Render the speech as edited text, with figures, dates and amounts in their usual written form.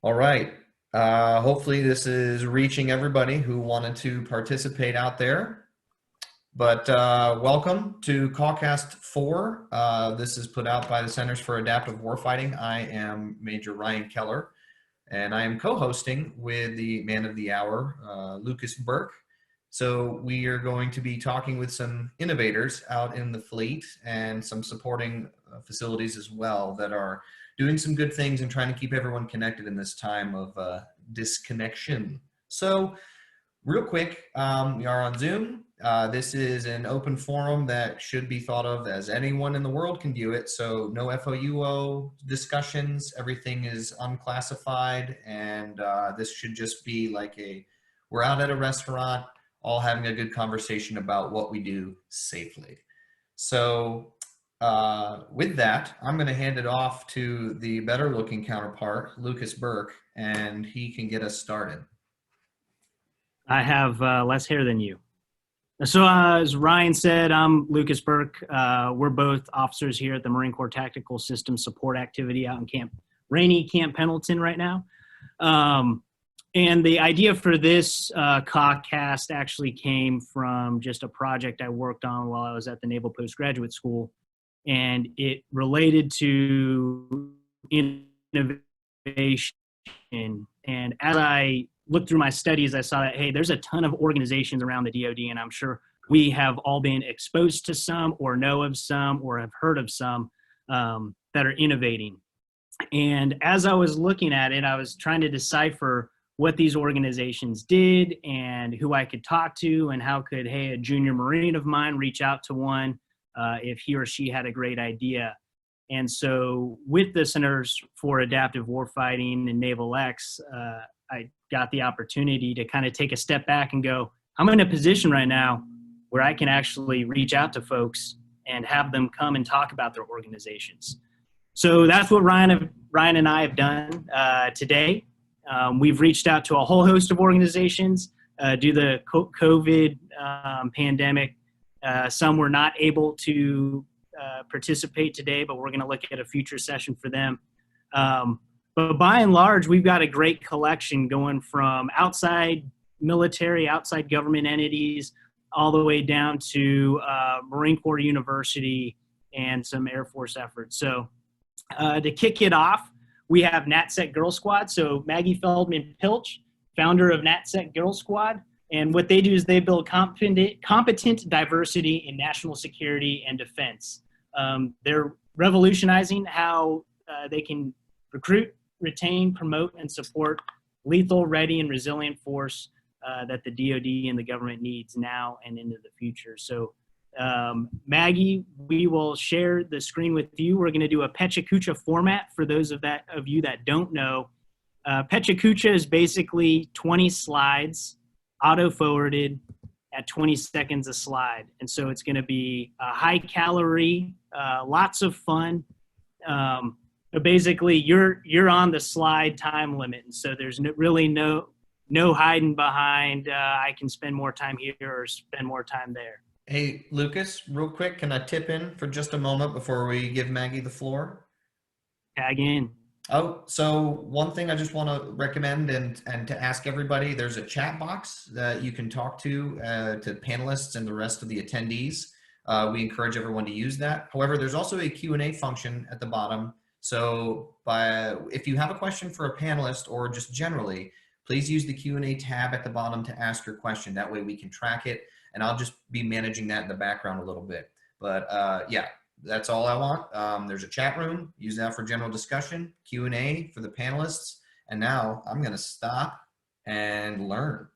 All right. Hopefully this is reaching everybody who wanted to participate out there. But welcome to CAWcast 4. This is put out by the Centers for Adaptive Warfighting. I am Major Ryan Keller, and I am co-hosting with the man of the hour, Lucas Burke. So we are going to be talking with some innovators out in the fleet and some supporting facilities as well that are doing some good things and trying to keep everyone connected in this time of disconnection. So real quick, we are on Zoom. This is an open forum that should be thought of as anyone in the world can view it. So no FOUO discussions, everything is unclassified, and this should just be like we're out at a restaurant, all having a good conversation about what we do safely. So with that, I'm going to hand it off to the better looking counterpart, Lucas Burke, and he can get us started. I have less hair than you. So as Ryan said, I'm Lucas Burke. We're both officers here at the Marine Corps Tactical Systems Support Activity out in rainy Camp Pendleton right now. And the idea for this CAWcast actually came from just a project I worked on while I was at the Naval Postgraduate School. And it related to innovation. And as I looked through my studies, I saw that, hey, there's a ton of organizations around the DoD, and I'm sure we have all been exposed to some or know of some or have heard of some that are innovating. And as I was looking at it, I was trying to decipher what these organizations did and who I could talk to and how could, hey, a junior Marine of mine reach out to one if he or she had a great idea. And so with the Centers for Adaptive Warfighting and NavalX, I got the opportunity to kind of take a step back and go, I'm in a position right now where I can actually reach out to folks and have them come and talk about their organizations. So that's what Ryan and I have done today. We've reached out to a whole host of organizations due to the COVID pandemic. Some were not able to participate today, but we're going to look at a future session for them. But by and large, we've got a great collection going from outside military, outside government entities, all the way down to Marine Corps University and some Air Force efforts. So to kick it off, we have NatSec Girl Squad. So Maggie Feldman Pilch, founder of NatSec Girl Squad. And what they do is they build competent diversity in national security and defense. They're revolutionizing how they can recruit, retain, promote, and support lethal, ready, and resilient force that the DoD and the government needs now and into the future. So Maggie, we will share the screen with you. We're going to do a Pecha Kucha format for those of you that don't know. Pecha Kucha is basically 20 slides auto-forwarded at 20 seconds a slide. And so it's going to be high calorie, lots of fun. But basically, you're on the slide time limit, and so there's really no hiding behind. I can spend more time here or spend more time there. Hey, Lucas, real quick, can I tip in for just a moment before we give Maggie the floor? Tag in. Oh, so one thing I just want to recommend and to ask everybody, there's a chat box that you can talk to panelists and the rest of the attendees. We encourage everyone to use that. However, there's also a Q&A function at the bottom. So if you have a question for a panelist or just generally, please use the Q&A tab at the bottom to ask your question. That way we can track it, and I'll just be managing that in the background a little bit. But yeah, that's all I want. There's a chat room. Use that for general discussion, Q&A for the panelists. And now I'm going to stop and learn.